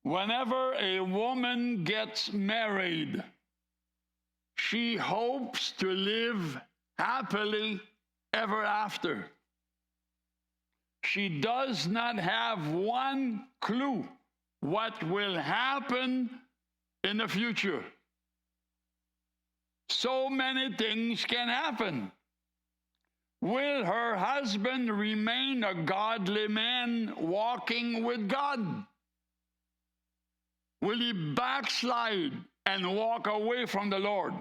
Whenever a woman gets married, she hopes to live happily ever after. She does not have one clue what will happen in the future. So many things can happen. Will her husband remain a godly man walking with God? Will he backslide and walk away from the Lord?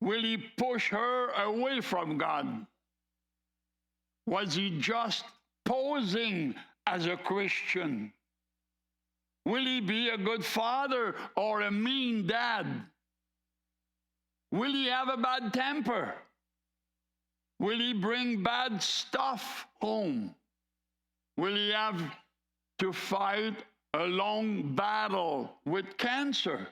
Will he push her away from God? Was he just posing as a Christian? Will he be a good father or a mean dad? Will he have a bad temper? Will he bring bad stuff home? Will he have to fight a long battle with cancer?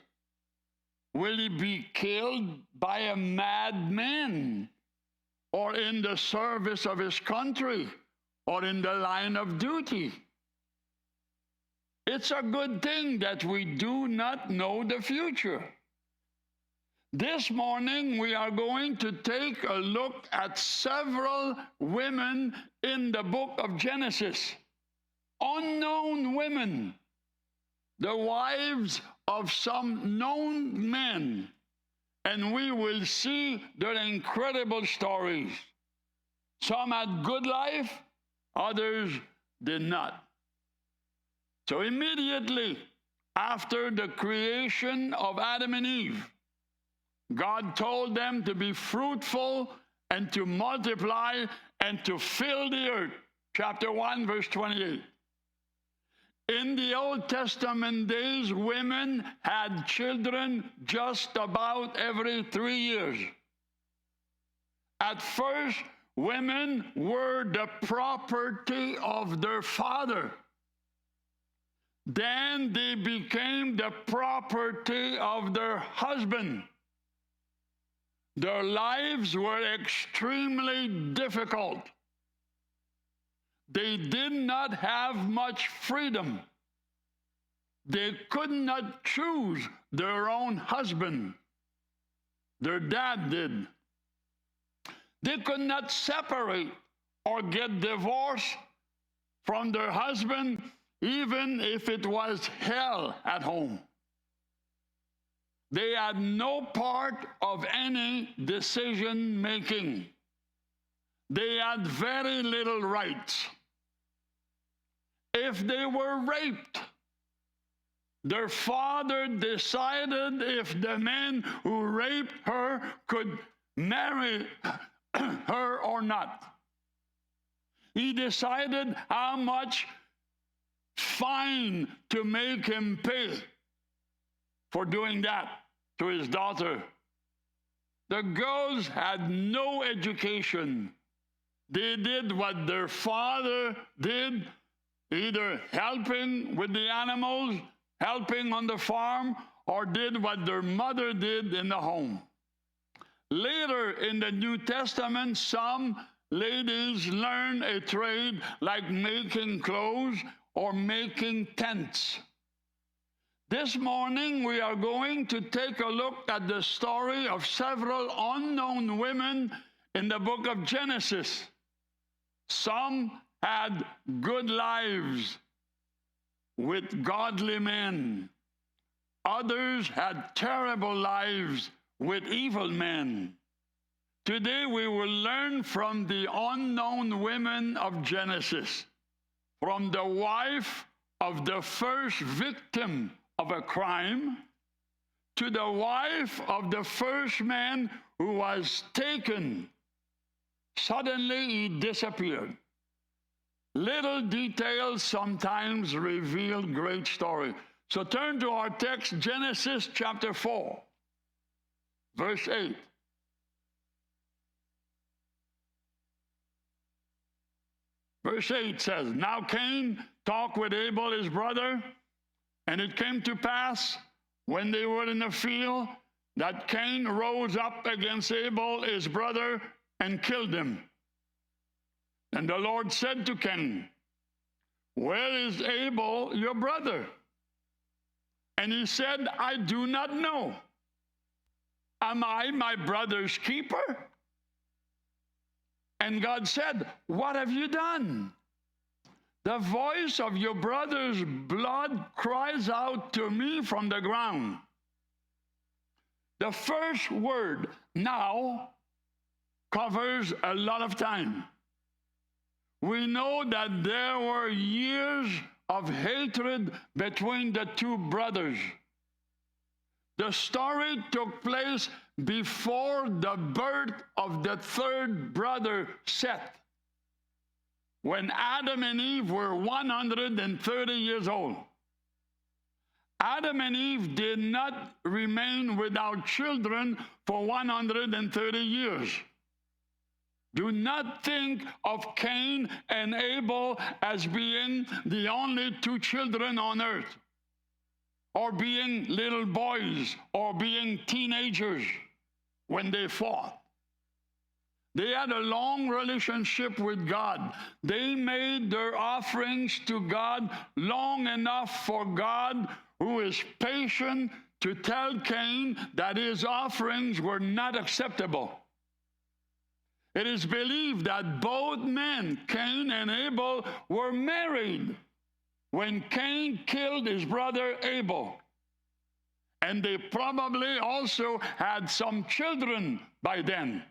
Will he be killed by a madman, or in the service of his country, or in the line of duty? It's a good thing that we do not know the future. This morning, we are going to take a look at several women in the book of Genesis. Unknown women, the wives of some known men. And we will see their incredible stories. Some had good life, others did not. So immediately after the creation of Adam and Eve, God told them to be fruitful and to multiply and to fill the earth. Chapter 1, verse 28. In the Old Testament days, women had children just about every 3 years. At first, women were the property of their father. Then they became the property of their husband. Their lives were extremely difficult. They did not have much freedom. They could not choose their own husband. Their dad did. They could not separate or get divorced from their husband, even if it was hell at home. They had no part of any decision making. They had very little rights. If they were raped, their father decided if the man who raped her could marry her or not. He decided how much fine to make him pay for doing that to his daughter. The girls had no education. They did what their father did, either helping with the animals, helping on the farm, or did what their mother did in the home. Later in the New Testament, some ladies learn a trade like making clothes or making tents. This morning, we are going to take a look at the story of several unknown women in the book of Genesis. Some had good lives with godly men. Others had terrible lives with evil men. Today, we will learn from the unknown women of Genesis, from the wife of the first victim of a crime to the wife of the first man who was taken. Suddenly, he disappeared. Little details sometimes reveal great story. So turn to our text, Genesis chapter 4, verse 8. Verse 8 says, Now Cain talked with Abel his brother, and it came to pass, when they were in the field, that Cain rose up against Abel his brother and killed him. And the Lord said to Cain, where is Abel, your brother? And he said, I do not know. Am I my brother's keeper? And God said, what have you done? The voice of your brother's blood cries out to me from the ground. The first word, now, covers a lot of time. We know that there were years of hatred between the two brothers. The story took place before the birth of the third brother, Seth, when Adam and Eve were 130 years old. Adam and Eve did not remain without children for 130 years. Do not think of Cain and Abel as being the only two children on earth, or being little boys, or being teenagers when they fought. They had a long relationship with God. They made their offerings to God long enough for God, who is patient, to tell Cain that his offerings were not acceptable. It is believed that both men, Cain and Abel, were married when Cain killed his brother Abel. And they probably also had some children by then.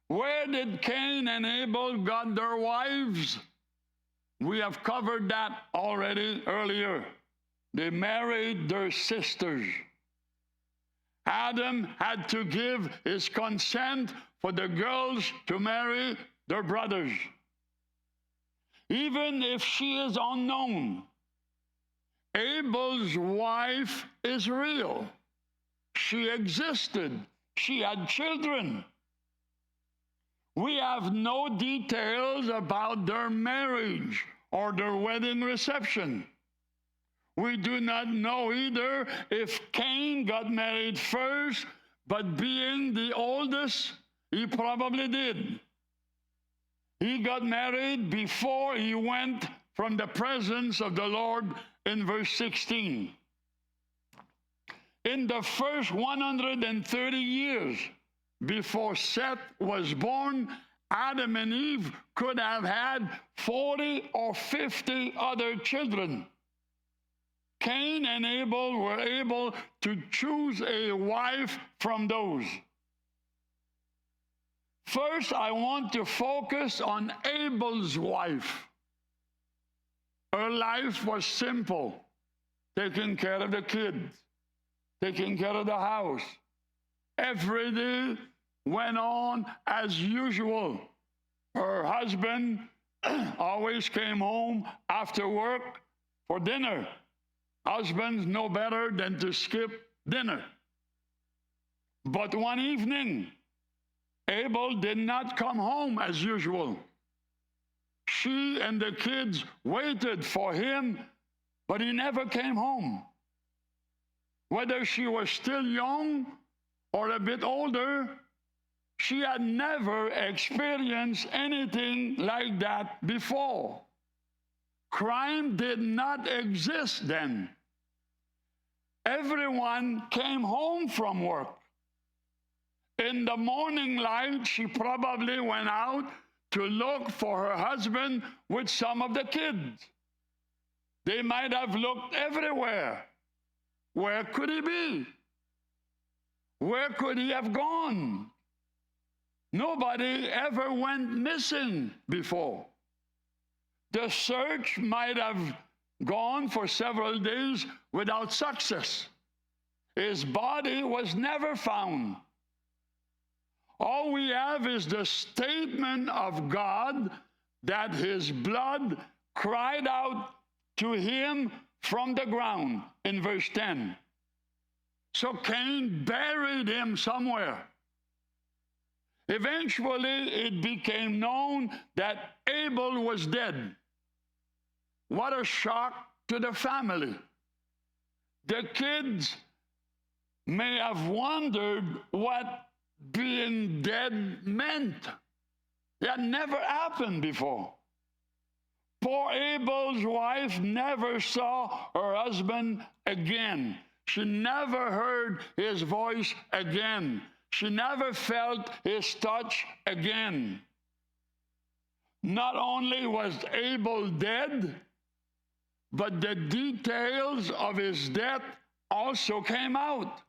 Where did Cain and Abel got their wives? We have covered that already earlier. They married their sisters. Adam had to give his consent for the girls to marry their brothers. Even if she is unknown, Abel's wife is real. She existed. She had children. We have no details about their marriage or their wedding reception. We do not know either if Cain got married first, but being the oldest, he probably did. He got married before he went from the presence of the Lord in verse 16. In the first 130 years before Seth was born, Adam and Eve could have had 40 or 50 other children. Cain and Abel were able to choose a wife from those. First, I want to focus on Abel's wife. Her life was simple: taking care of the kids, taking care of the house. Every day went on as usual. Her husband always came home after work for dinner. Husbands know better than to skip dinner. But one evening, Abel did not come home as usual. She and the kids waited for him, but he never came home. Whether she was still young or a bit older, she had never experienced anything like that before. Crime did not exist then. Everyone came home from work. In the morning light, she probably went out to look for her husband with some of the kids. They might have looked everywhere. Where could he be? Where could he have gone? Nobody ever went missing before. The search might have gone for several days without success. His body was never found. All we have is the statement of God that his blood cried out to him from the ground in verse 10. So Cain buried him somewhere. Eventually, it became known that Abel was dead. What a shock to the family. The kids may have wondered what being dead meant. That never happened before. Poor Abel's wife never saw her husband again. She never heard his voice again. She never felt his touch again. Not only was Abel dead, but the details of his death also came out.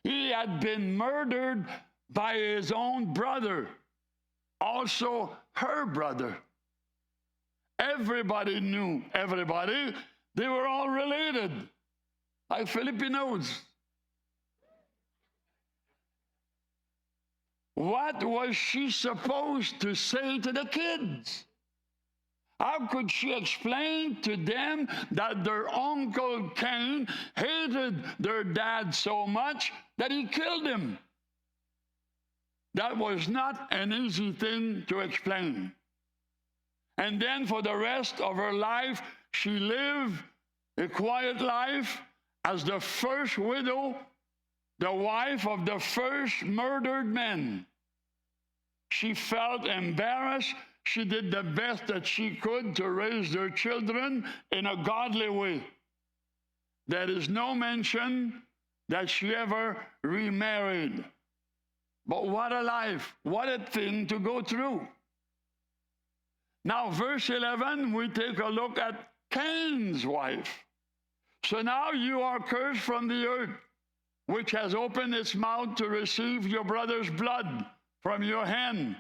He had been murdered by his own brother, also her brother. Everybody knew everybody. They were all related, like Filipinos. What was she supposed to say to the kids? How could she explain to them that their uncle Cain hated their dad so much that he killed him? That was not an easy thing to explain. And then for the rest of her life, she lived a quiet life as the first widow, the wife of the first murdered man. She felt embarrassed. She did the best that she could to raise their children in a godly way. There is no mention that she ever remarried. But what a life, what a thing to go through. Now, verse 11, we take a look at Cain's wife. So now you are cursed from the earth, which has opened its mouth to receive your brother's blood from your hand.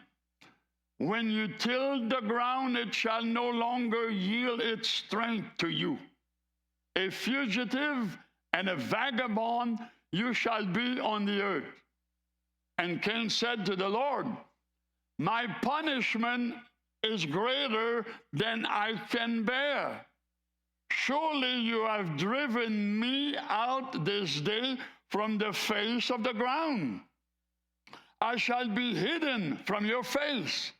When you till the ground, it shall no longer yield its strength to you. A fugitive and a vagabond you shall be on the earth. And Cain said to the Lord, my punishment is greater than I can bear. Surely you have driven me out this day from the face of the ground. I shall be hidden from your face.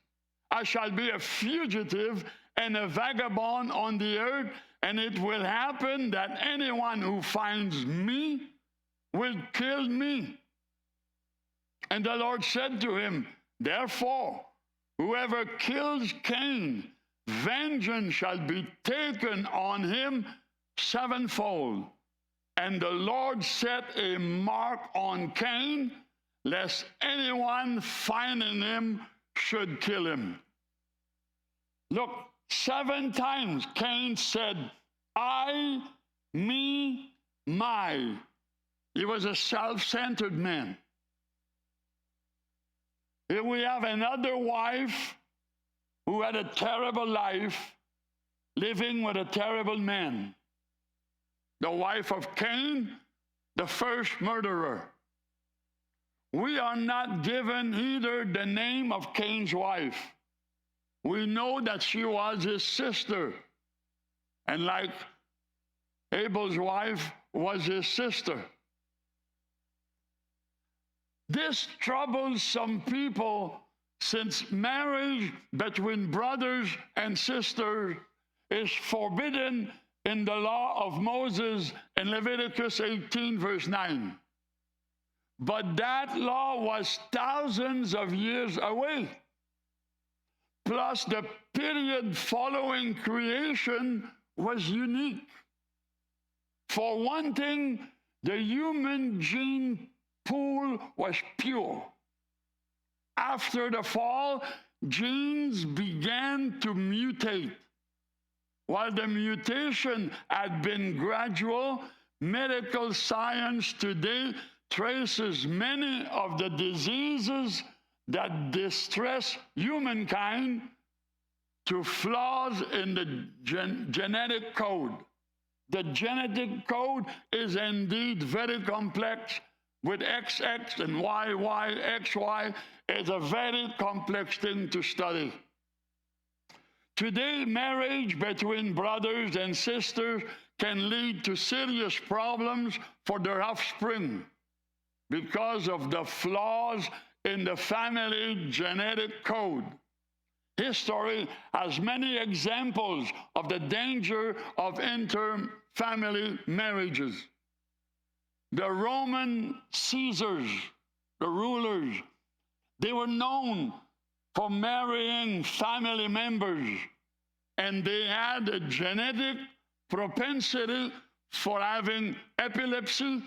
I shall be a fugitive and a vagabond on the earth, and it will happen that anyone who finds me will kill me. And the Lord said to him, therefore, whoever kills Cain, vengeance shall be taken on him sevenfold. And the Lord set a mark on Cain, lest anyone finding him should kill him. Look, 7 times Cain said, I, me, my. He was a self-centered man. Here we have another wife who had a terrible life, living with a terrible man. The wife of Cain, the first murderer. We are not given either the name of Cain's wife. We know that she was his sister, and like Abel's wife was his sister. This troubles some people, since marriage between brothers and sisters is forbidden in the law of Moses in Leviticus 18, verse 9. But that law was thousands of years away. Plus, the period following creation was unique. For one thing, the human gene pool was pure. After the fall, genes began to mutate. While the mutation had been gradual, medical science today traces many of the diseases that distress humankind to flaws in the genetic code. The genetic code is indeed very complex, with XX and YY, XY is a very complex thing to study. Today, marriage between brothers and sisters can lead to serious problems for their offspring because of the flaws in the family genetic code. History has many examples of the danger of inter-family marriages. The Roman Caesars, the rulers, they were known for marrying family members and they had a genetic propensity for having epilepsy,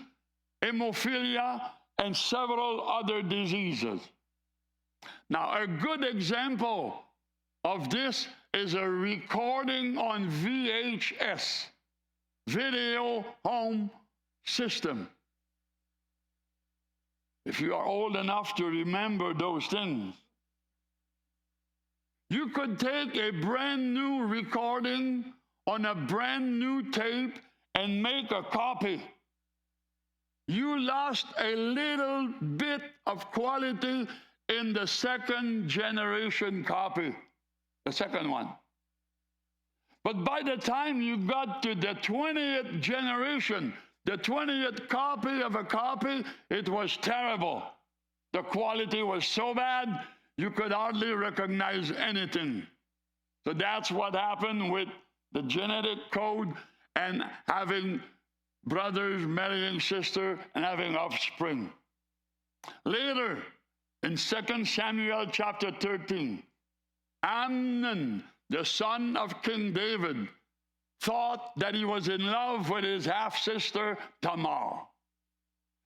hemophilia, and several other diseases. Now, a good example of this is a recording on VHS, video home system. If you are old enough to remember those things, you could take a brand new recording on a brand new tape and make a copy. You lost a little bit of quality in the second generation copy, the second one. But by the time you got to the 20th generation, the 20th copy of a copy, it was terrible. The quality was so bad, you could hardly recognize anything. So that's what happened with the genetic code and having brothers marrying sisters and having offspring. Later, in 2 Samuel chapter 13, Amnon, the son of King David, thought that he was in love with his half-sister Tamar.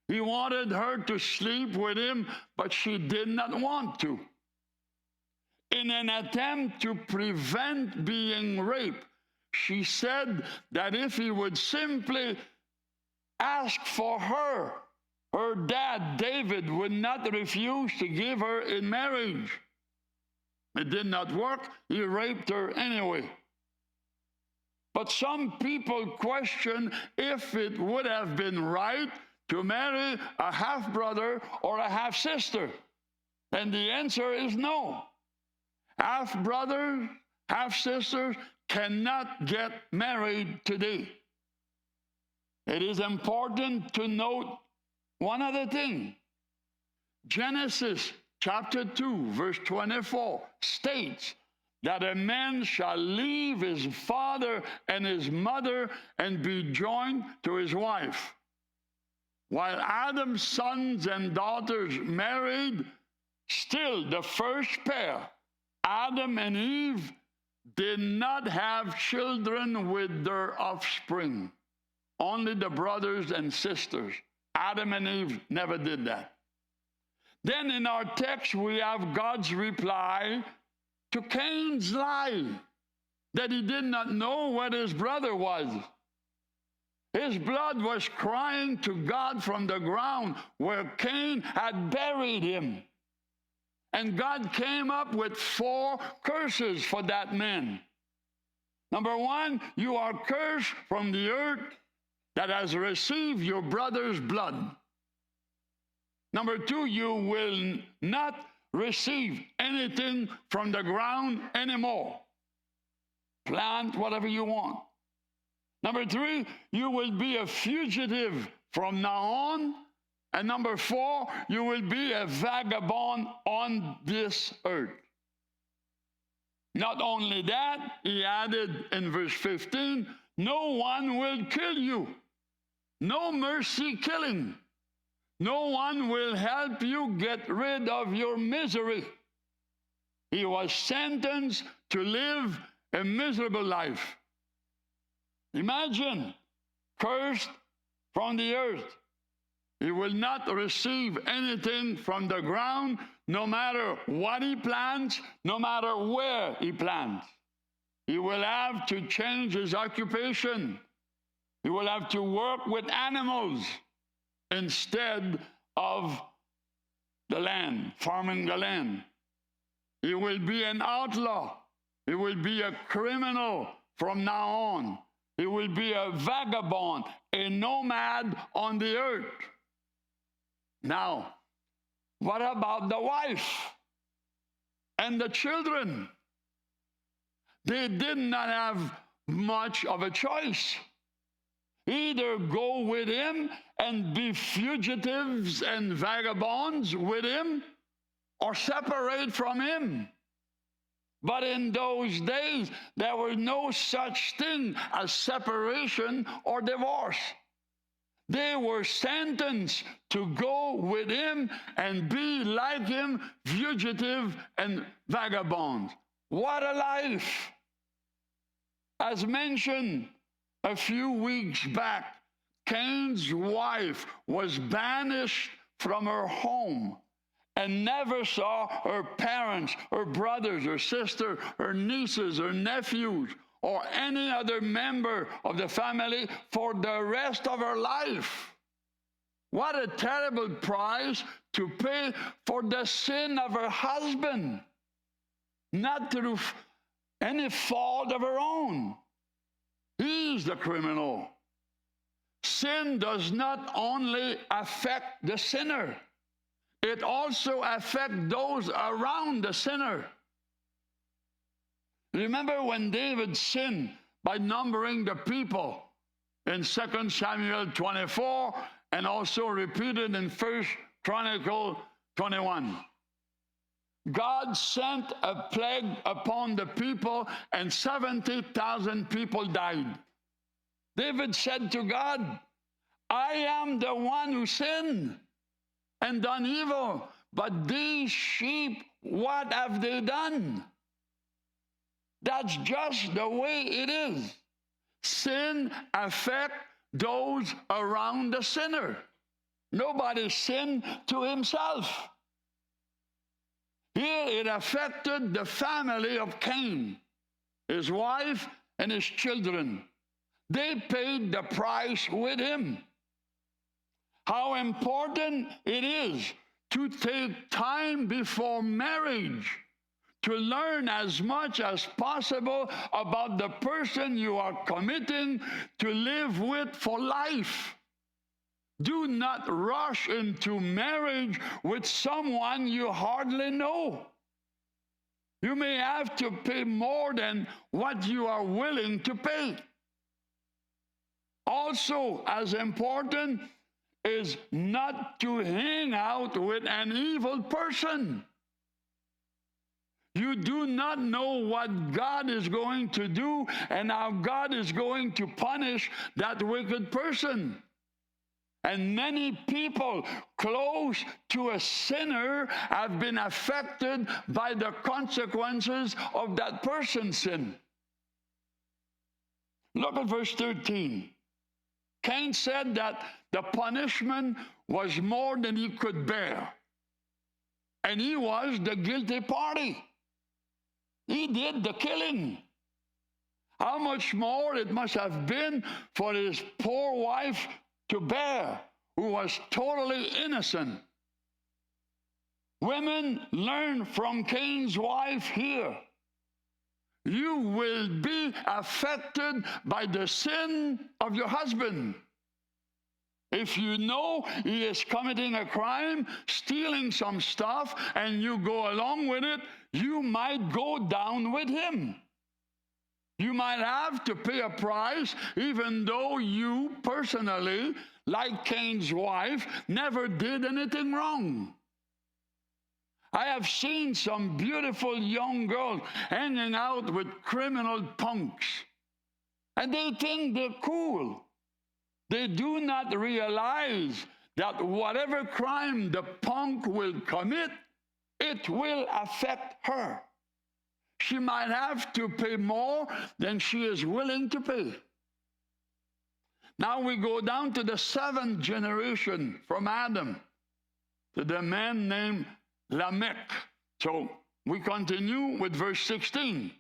He wanted her to sleep with him, but she did not want to. In an attempt to prevent being raped, she said that if he would simply ask for her, her dad, David, would not refuse to give her in marriage. It did not work. He raped her anyway. But some people question if it would have been right to marry a half-brother or a half-sister. And the answer is no. Half-brothers, half-sisters cannot get married today. It is important to note one other thing. Genesis chapter 2, verse 24 states that a man shall leave his father and his mother and be joined to his wife. While Adam's sons and daughters married, still the first pair, Adam and Eve, did not have children with their offspring. Only the brothers and sisters. Adam and Eve never did that. Then in our text, we have God's reply to Cain's lie that he did not know what his brother was. His blood was crying to God from the ground where Cain had buried him. And God came up with 4 curses for that man. Number 1, you are cursed from the earth that has received your brother's blood. Number 2, you will not receive anything from the ground anymore. Plant whatever you want. Number 3, you will be a fugitive from now on. And number 4, you will be a vagabond on this earth. Not only that, he added in verse 15, no one will kill you. No mercy killing. No one will help you get rid of your misery. He was sentenced to live a miserable life. Imagine, cursed from the earth. He will not receive anything from the ground, no matter what he plants, no matter where he plants. He will have to change his occupation. He will have to work with animals instead of the land, farming the land. He will be an outlaw. He will be a criminal from now on. He will be a vagabond, a nomad on the earth. Now, what about the wife and the children? They did not have much of a choice. Either go with him and be fugitives and vagabonds with him, or separate from him. But in those days, there was no such thing as separation or divorce. They were sentenced to go with him and be like him, fugitive and vagabond. What a life! As mentioned a few weeks back, Cain's wife was banished from her home and never saw her parents, her brothers, her sister, her nieces, her nephews, or any other member of the family for the rest of her life. What a terrible price to pay for the sin of her husband, not through any fault of her own. He's the criminal. Sin does not only affect the sinner, it also affects those around the sinner. Remember when David sinned by numbering the people in 2 Samuel 24 and also repeated in 1 Chronicles 21. God sent a plague upon the people and 70,000 people died. David said to God, I am the one who sinned and done evil, but these sheep, what have they done? That's just the way it is. Sin affects those around the sinner. Nobody sinned to himself. Here it affected the family of Cain, his wife and his children. They paid the price with him. How important it is to take time before marriage to learn as much as possible about the person you are committing to live with for life. Do not rush into marriage with someone you hardly know. You may have to pay more than what you are willing to pay. Also, as important is not to hang out with an evil person. You do not know what God is going to do and how God is going to punish that wicked person. And many people close to a sinner have been affected by the consequences of that person's sin. Look at verse 13. Cain said that the punishment was more than he could bear. And he was the guilty party. He did the killing. How much more it must have been for his poor wife to bear, who was totally innocent. Women, learn from Cain's wife here. You will be affected by the sin of your husband. If you know he is committing a crime, stealing some stuff, and you go along with it, you might go down with him. You might have to pay a price, even though you personally, like Cain's wife, never did anything wrong. I have seen some beautiful young girls hanging out with criminal punks, and they think they're cool. They do not realize that whatever crime the punk will commit, it will affect her. She might have to pay more than she is willing to pay. Now we go down to the seventh generation from Adam, to the man named Lamech. So we continue with verse 16.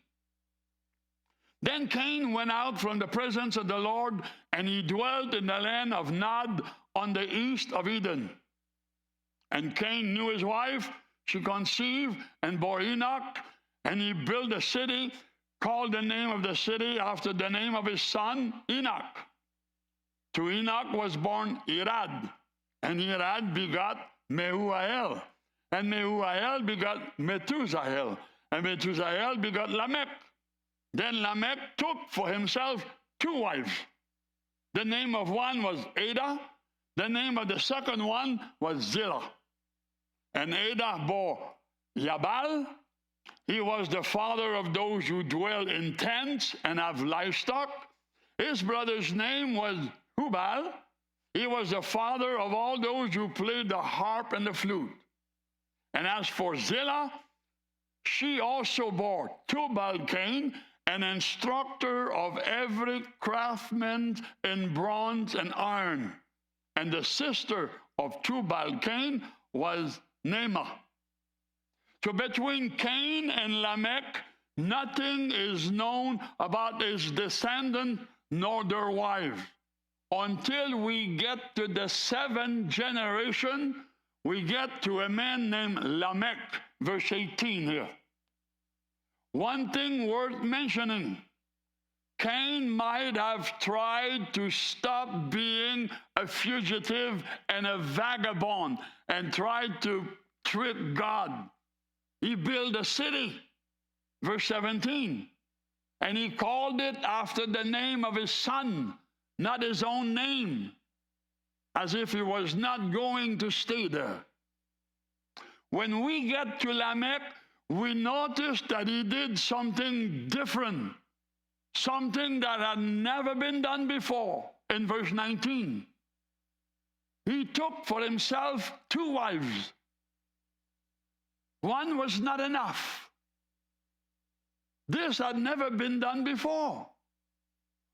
Then Cain went out from the presence of the Lord, and he dwelt in the land of Nod on the east of Eden. And Cain knew his wife. She conceived and bore Enoch, and he built a city, called the name of the city after the name of his son, Enoch. To Enoch was born Irad, and Irad begot Mehujael, and Mehujael begot Methusael, and Methusael begot Lamech. Then Lamech took for himself two wives. The name of one was Ada, the name of the second one was Zillah. And Ada bore Jabal. He was the father of those who dwell in tents and have livestock. His brother's name was Hubal. He was the father of all those who played the harp and the flute. And as for Zillah, she also bore Tubal-Cain, an instructor of every craftsman in bronze and iron. And the sister of Tubal-Cain was Naamah. So between Cain and Lamech, nothing is known about his descendant nor their wives. Until we get to the seventh generation, we get to a man named Lamech, verse 18 here. One thing worth mentioning, Cain might have tried to stop being a fugitive and a vagabond and tried to trick God. He built a city, verse 17, and he called it after the name of his son, not his own name, as if he was not going to stay there. When we get to Lamech, we notice that he did something different, something that had never been done before. In verse 19, he took for himself 2 wives. One was not enough. This had never been done before.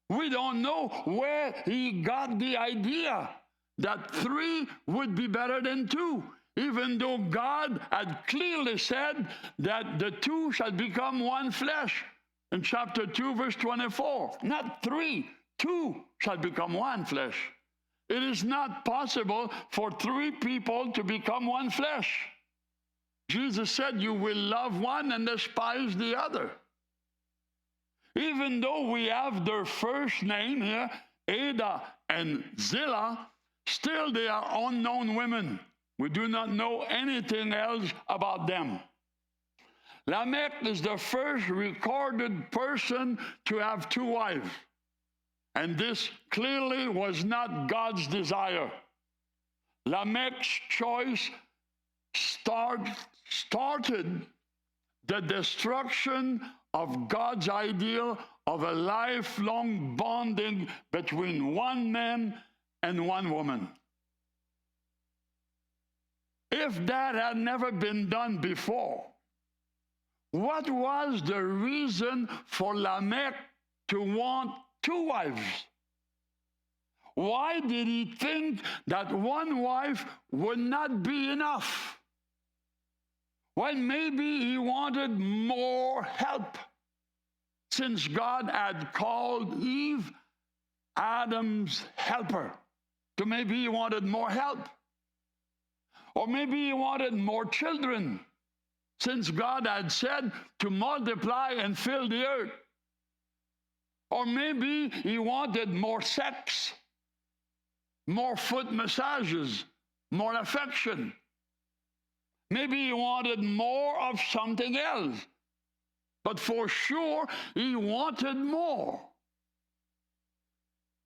We don't know where he got the idea that 3 would be better than 2, even though God had clearly said that the 2 shall become one flesh. In chapter 2, verse 24, not 3, 2 shall become one flesh. It is not possible for 3 people to become one flesh. Jesus said, you will love one and despise the other. Even though we have their first name here, Ada and Zillah, still they are unknown women. We do not know anything else about them. Lamech is the first recorded person to have 2 wives. And this clearly was not God's desire. Lamech's choice started the destruction of God's ideal of a lifelong bonding between one man and one woman. If that had never been done before, what was the reason for Lamech to want 2 wives? Why did he think that 1 wife would not be enough? Well, maybe he wanted more help, since God had called Eve Adam's helper. So maybe he wanted more help. Or maybe he wanted more children, since God had said to multiply and fill the earth. Or maybe he wanted more sex, more foot massages, more affection. Maybe he wanted more of something else. But for sure, he wanted more.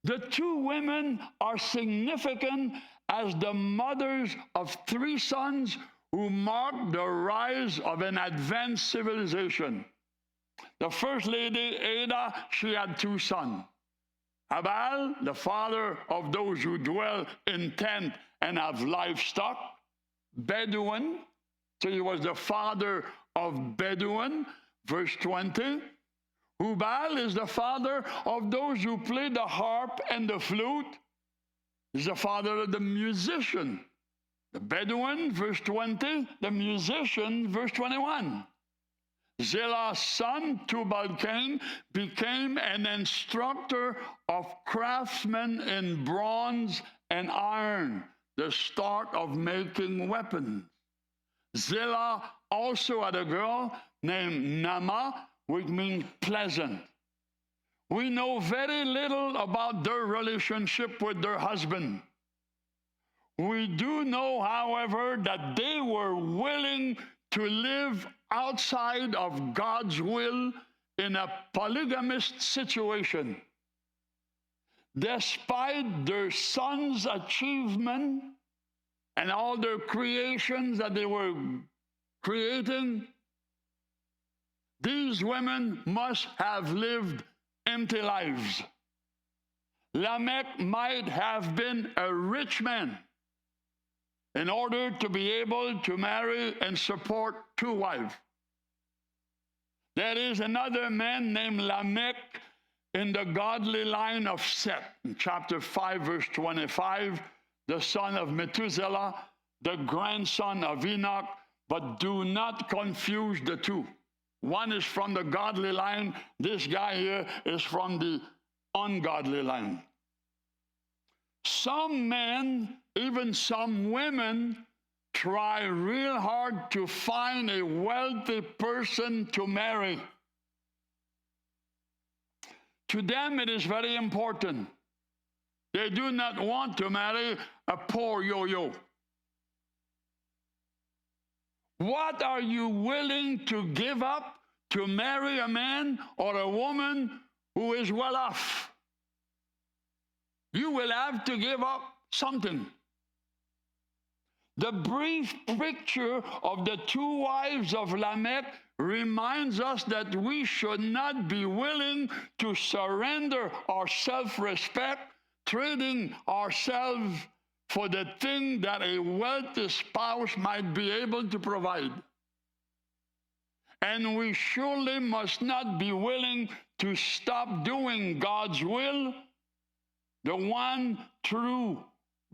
The 2 women are significant as the mothers of 3 sons who marked the rise of an advanced civilization. The first lady, Ada, she had 2 sons. Abal, the father of those who dwell in tent and have livestock. Bedouin, so he was the father of Bedouin, verse 20. Hubal is the father of those who play the harp and the flute. He's the father of the musician. The Bedouin, verse 20. The musician, verse 21. Zillah's son, Tubal-Cain, became an instructor of craftsmen in bronze and iron, the start of making weapons. Zillah also had a girl named Naamah, which means pleasant. We know very little about their relationship with their husband. We do know, however, that they were willing to live outside of God's will in a polygamist situation. Despite their son's achievement and all their creations that they were creating, these women must have lived empty lives. Lamech might have been a rich man in order to be able to marry and support 2 wives. There is another man named Lamech in the godly line of Seth. In chapter 5, verse 25, the son of Methuselah, the grandson of Enoch, but do not confuse the two. One is from the godly line. This guy here is from the ungodly line. Some men, even some women, try real hard to find a wealthy person to marry. To them, it is very important. They do not want to marry a poor yo-yo. What are you willing to give up to marry a man or a woman who is well off? You will have to give up something. The brief picture of the two wives of Lamech reminds us that we should not be willing to surrender our self-respect, trading ourselves for the thing that a wealthy spouse might be able to provide. And we surely must not be willing to stop doing God's will, the one true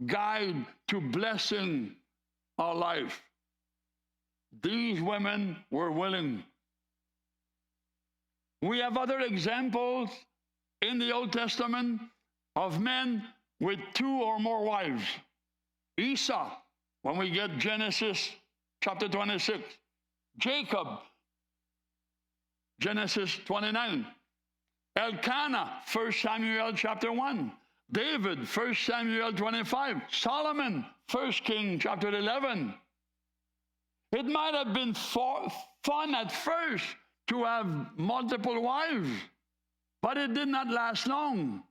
guide to blessing our life. These women were willing. We have other examples in the Old Testament of men with two or more wives. Esau, when we get Genesis chapter 26. Jacob, Genesis 29. Elkanah, 1 Samuel chapter 1. David, 1 Samuel 25. Solomon, 1 King chapter 11. It might have been fun at first to have multiple wives, but it did not last long.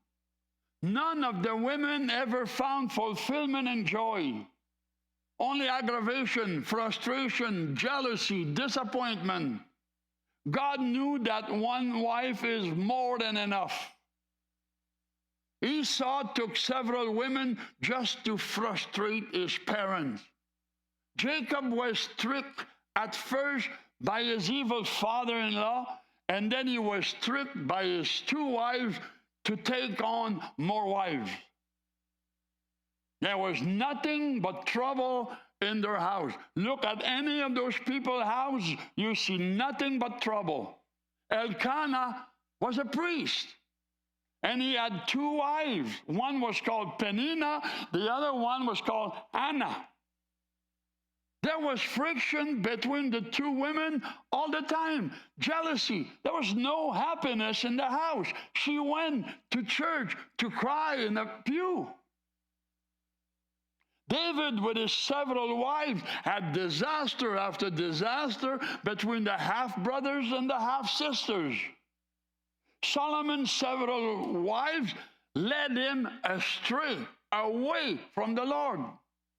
None of the women ever found fulfillment and joy. Only aggravation, frustration, jealousy, disappointment. God knew that one wife is more than enough. Esau took several women just to frustrate his parents. Jacob was tricked at first by his evil father-in-law, and then he was tricked by his two wives to take on more wives. There was nothing but trouble in their house. Look at any of those people's houses, you see nothing but trouble. Elkanah was a priest, and he had two wives. One was called Peninnah, the other one was called Anna. There was friction between the two women all the time. Jealousy. There was no happiness in the house. She went to church to cry in a pew. David, with his several wives, had disaster after disaster between the half-brothers and the half-sisters. Solomon's several wives led him astray, away from the Lord.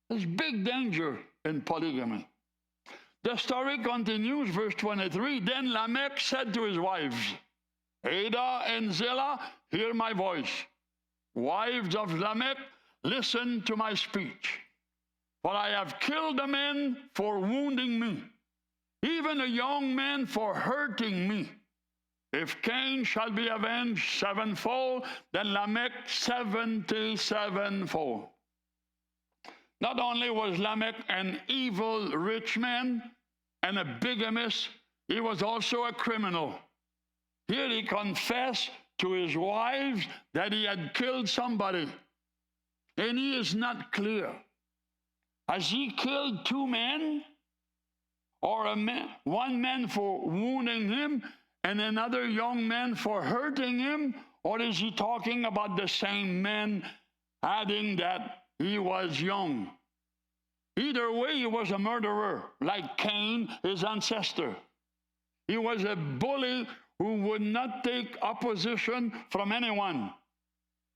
There's big danger in polygamy. The story continues, verse 23. Then Lamech said to his wives, Ada and Zillah, hear my voice. Wives of Lamech, listen to my speech. For I have killed a man for wounding me, even a young man for hurting me. If Cain shall be avenged sevenfold, then Lamech 77-fold. Not only was Lamech an evil rich man and a bigamist, he was also a criminal. Here he confessed to his wives that he had killed somebody, and he is not clear. Has he killed two men, or one man for wounding him and another young man for hurting him, or is he talking about the same man, adding that he was young? Either way, he was a murderer, like Cain, his ancestor. He was a bully who would not take opposition from anyone.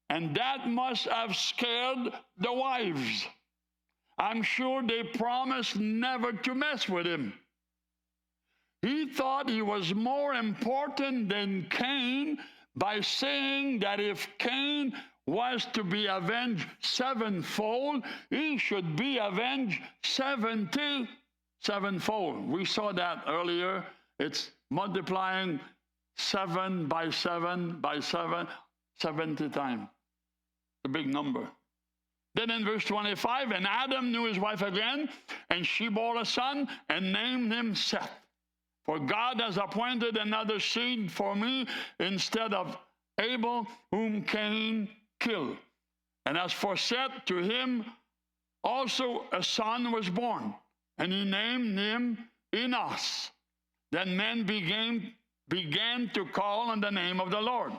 And that must have scared the wives. I'm sure they promised never to mess with him. He thought he was more important than Cain by saying that if Cain was to be avenged sevenfold, he should be avenged 77-fold. We saw that earlier It's multiplying 7 by 7 by 7, 70 times. A big number. Then in verse 25, and Adam knew his wife again, and she bore a son and named him Seth. For God has appointed another seed for me instead of Abel, whom Cain killed. And as for Seth, to him also a son was born, and he named him Enos. Then men began to call on the name of the Lord.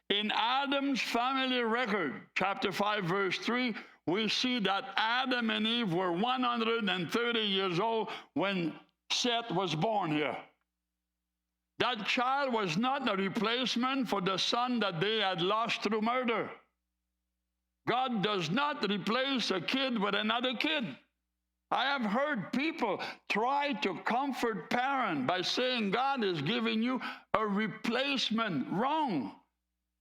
In Adam's family record, chapter 5, verse 3, we see that Adam and Eve were 130 years old when Seth was born here. That child was not a replacement for the son that they had lost through murder. God does not replace a kid with another kid. I have heard people try to comfort parents by saying God is giving you a replacement. Wrong.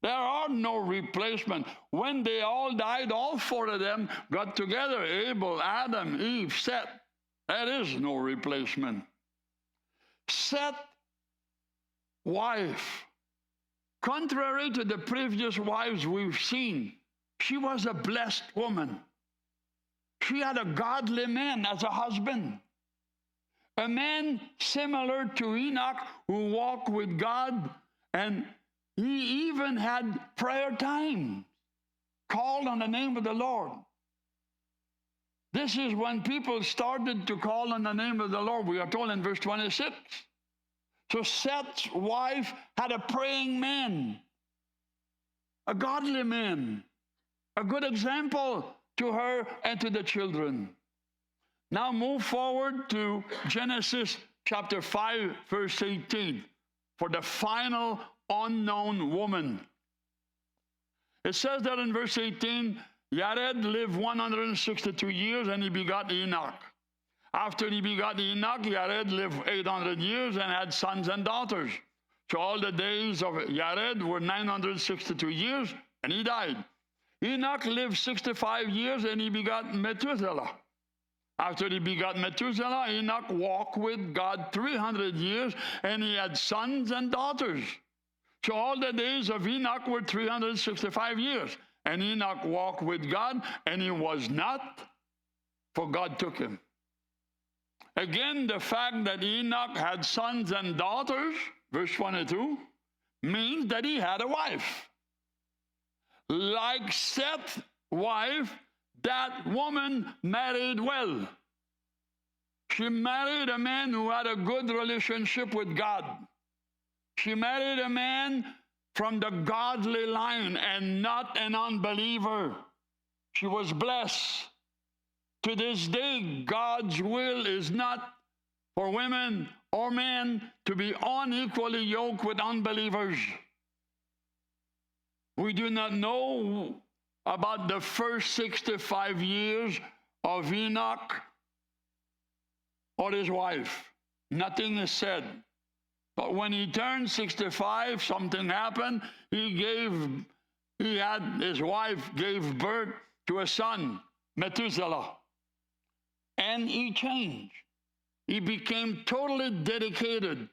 There are no replacement. When they all died, all four of them got together, Abel, Adam, Eve, Seth. There is no replacement. Seth's wife, contrary to the previous wives we've seen, she was a blessed woman. She had a godly man as a husband. A man similar to Enoch who walked with God, and he even had prayer time, called on the name of the Lord. This is when people started to call on the name of the Lord. We are told in verse 26. So Seth's wife had a praying man, a godly man, a good example to her and to the children. Now move forward to Genesis chapter 5, verse 18, for the final unknown woman. It says that in verse 18, Jared lived 162 years and he begot Enoch. After he begot Enoch, Jared lived 800 years and had sons and daughters. So all the days of Jared were 962 years and he died. Enoch lived 65 years and he begot Methuselah. After he begot Methuselah, Enoch walked with God 300 years and he had sons and daughters. So all the days of Enoch were 365 years. And Enoch walked with God, and he was not, for God took him. Again, the fact that Enoch had sons and daughters, verse 22, means that he had a wife. Like Seth's wife, that woman married well. She married a man who had a good relationship with God. She married a man from the godly line and not an unbeliever. She was blessed. To this day, God's will is not for women or men to be unequally yoked with unbelievers. We do not know about the first 65 years of Enoch or his wife. Nothing is said. But when he turned 65, something happened. His wife gave birth to a son, Methuselah. And he changed. He became totally dedicated.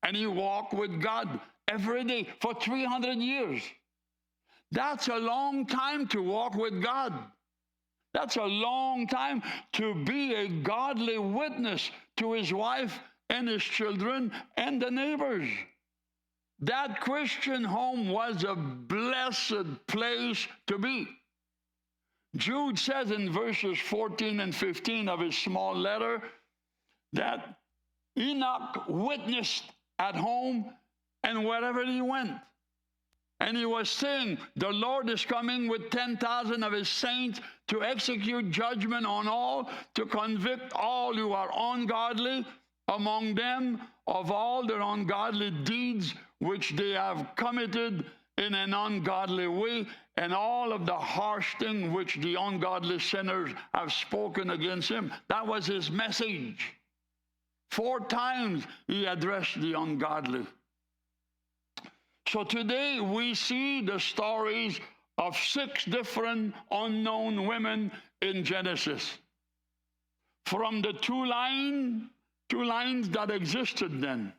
And he walked with God every day for 300 years. That's a long time to walk with God. That's a long time to be a godly witness to his wife and his children and the neighbors. That Christian home was a blessed place to be. Jude says in verses 14 and 15 of his small letter that Enoch witnessed at home and wherever he went. And he was saying, the Lord is coming with 10,000 of his saints to execute judgment on all, to convict all who are ungodly among them of all their ungodly deeds which they have committed in an ungodly way, and all of the harsh thing which the ungodly sinners have spoken against him. That was his message. 4 times he addressed the ungodly. So today we see the stories of 6 different unknown women in Genesis. From the 2 line two lines that existed then.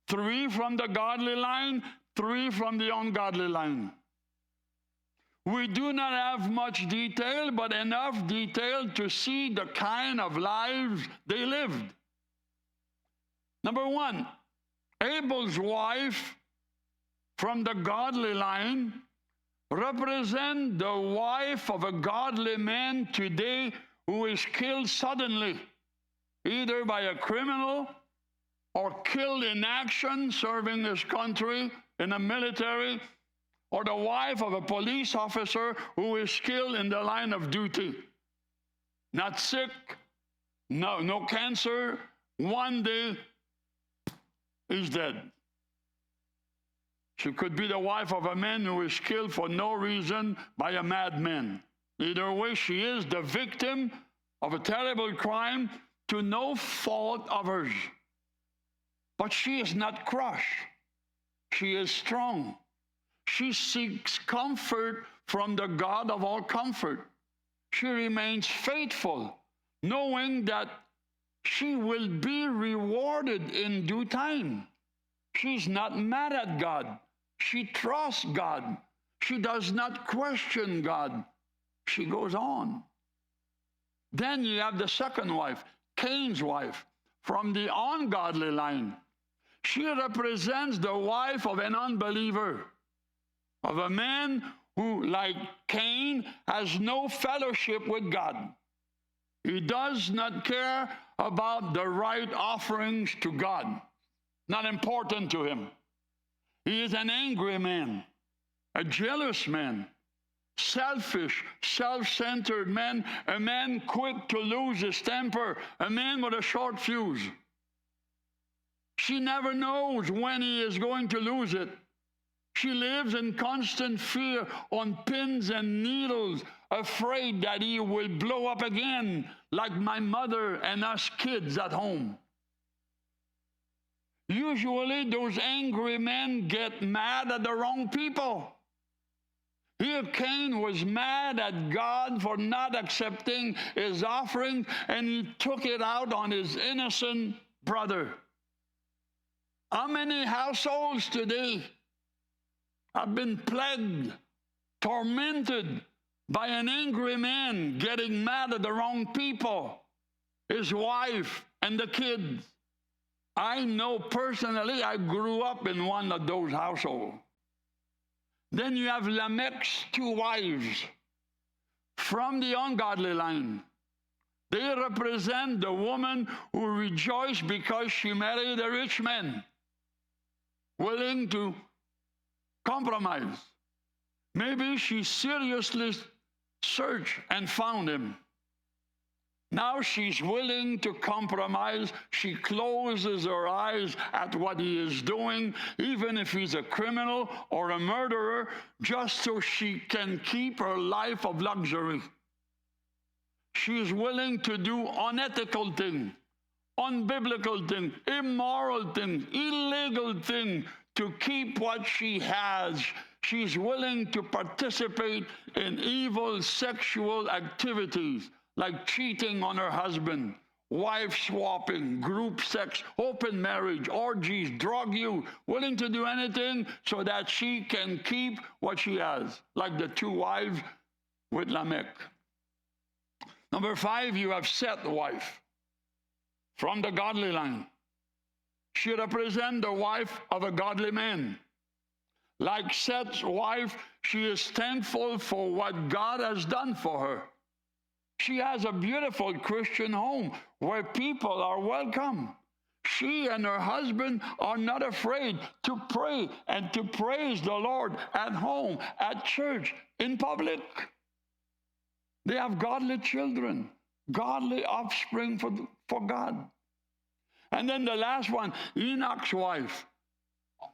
3 from the godly line, 3 from the ungodly line. We do not have much detail, but enough detail to see the kind of lives they lived. Number 1, Abel's wife from the godly line represent the wife of a godly man today who is killed suddenly, either by a criminal or killed in action serving his country in the military, or the wife of a police officer who is killed in the line of duty. Not sick, no cancer, one day is dead. She could be the wife of a man who is killed for no reason by a madman. Either way, she is the victim of a terrible crime to no fault of hers. But she is not crushed. She is strong. She seeks comfort from the God of all comfort. She remains faithful, knowing that she will be rewarded in due time. She's not mad at God. She trusts God. She does not question God. She goes on. Then you have the second wife, Cain's wife, from the ungodly line. She represents the wife of an unbeliever, of a man who, like Cain, has no fellowship with God. He does not care about the right offerings to God. Not important to him. He is an angry man, a jealous man, selfish, self-centered man, a man quick to lose his temper, a man with a short fuse. She never knows when he is going to lose it. She lives in constant fear, on pins and needles, afraid that he will blow up again, like my mother and us kids at home. Usually, those angry men get mad at the wrong people. Here, Cain was mad at God for not accepting his offering, and he took it out on his innocent brother. How many households today have been plagued, tormented by an angry man getting mad at the wrong people, his wife and the kids? I know personally, I grew up in one of those households. Then you have Lamech's 2 wives from the ungodly line. They represent the woman who rejoiced because she married a rich man, willing to compromise. Maybe she seriously searched and found him. Now she's willing to compromise. She closes her eyes at what he is doing, even if he's a criminal or a murderer, just so she can keep her life of luxury. She's willing to do unethical things, unbiblical things, immoral things, illegal things to keep what she has. She's willing to participate in evil sexual activities, like cheating on her husband, wife swapping, group sex, open marriage, orgies, drug use, willing to do anything so that she can keep what she has, like the 2 wives with Lamech. Number 5, you have Seth's wife from the godly line. She represents the wife of a godly man. Like Seth's wife, she is thankful for what God has done for her. She has a beautiful Christian home where people are welcome. She and her husband are not afraid to pray and to praise the Lord at home, at church, in public. They have godly children, godly offspring for God. And then the last one, Enoch's wife,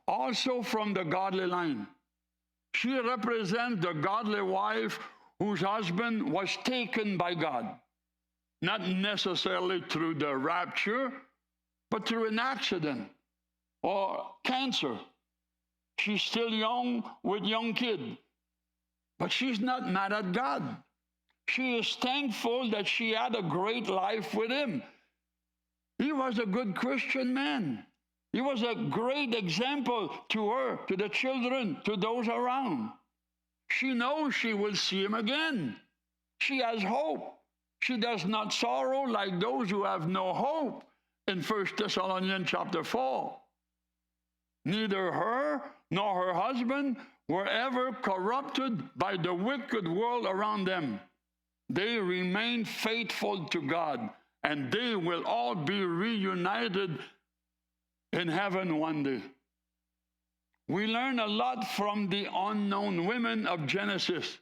also from the godly line. She represents the godly wife whose husband was taken by God, not necessarily through the rapture, but through an accident or cancer. She's still young with young kids, but she's not mad at God. She is thankful that she had a great life with him. He was a good Christian man. He was a great example to her, to the children, to those around. She knows she will see him again. She has hope. She does not sorrow like those who have no hope in 1 Thessalonians chapter 4. Neither her nor her husband were ever corrupted by the wicked world around them. They remain faithful to God, and they will all be reunited in heaven one day. We learn a lot from the unknown women of Genesis,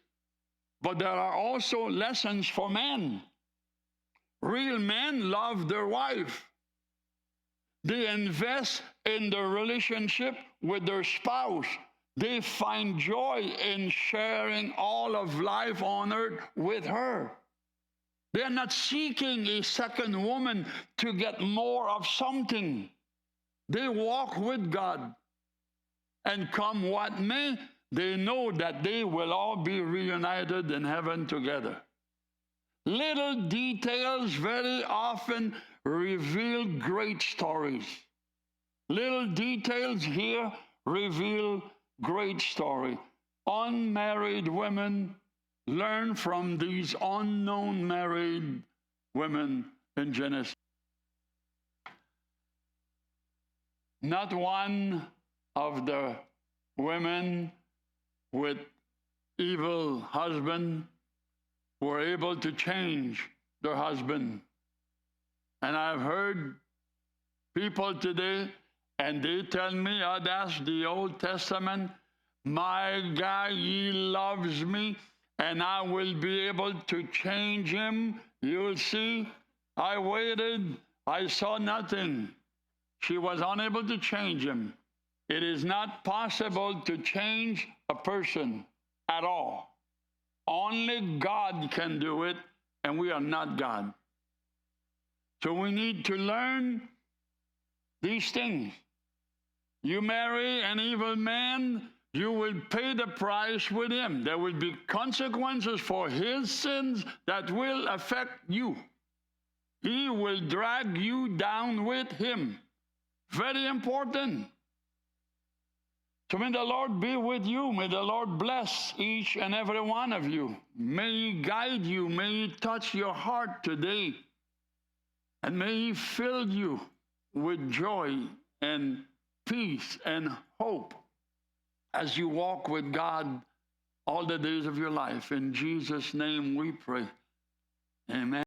but there are also lessons for men. Real men love their wife. They invest in their relationship with their spouse. They find joy in sharing all of life on earth with her. They are not seeking a second woman to get more of something. They walk with God. And come what may, they know that they will all be reunited in heaven together. Little details very often reveal great stories. Little details here reveal great story. Unmarried women learn from these unknown married women in Genesis. Not one of the women with evil husband were able to change their husband. And I've heard people today, and they tell me, I'd ask the Old Testament, my guy, he loves me, and I will be able to change him. You'll see, I waited, I saw nothing. She was unable to change him. It is not possible to change a person at all. Only God can do it, and we are not God. So we need to learn these things. You marry an evil man, you will pay the price with him. There will be consequences for his sins that will affect you. He will drag you down with him. Very important. So may the Lord be with you. May the Lord bless each and every one of you. May He guide you. May He touch your heart today. And may He fill you with joy and peace and hope as you walk with God all the days of your life. In Jesus' name we pray. Amen.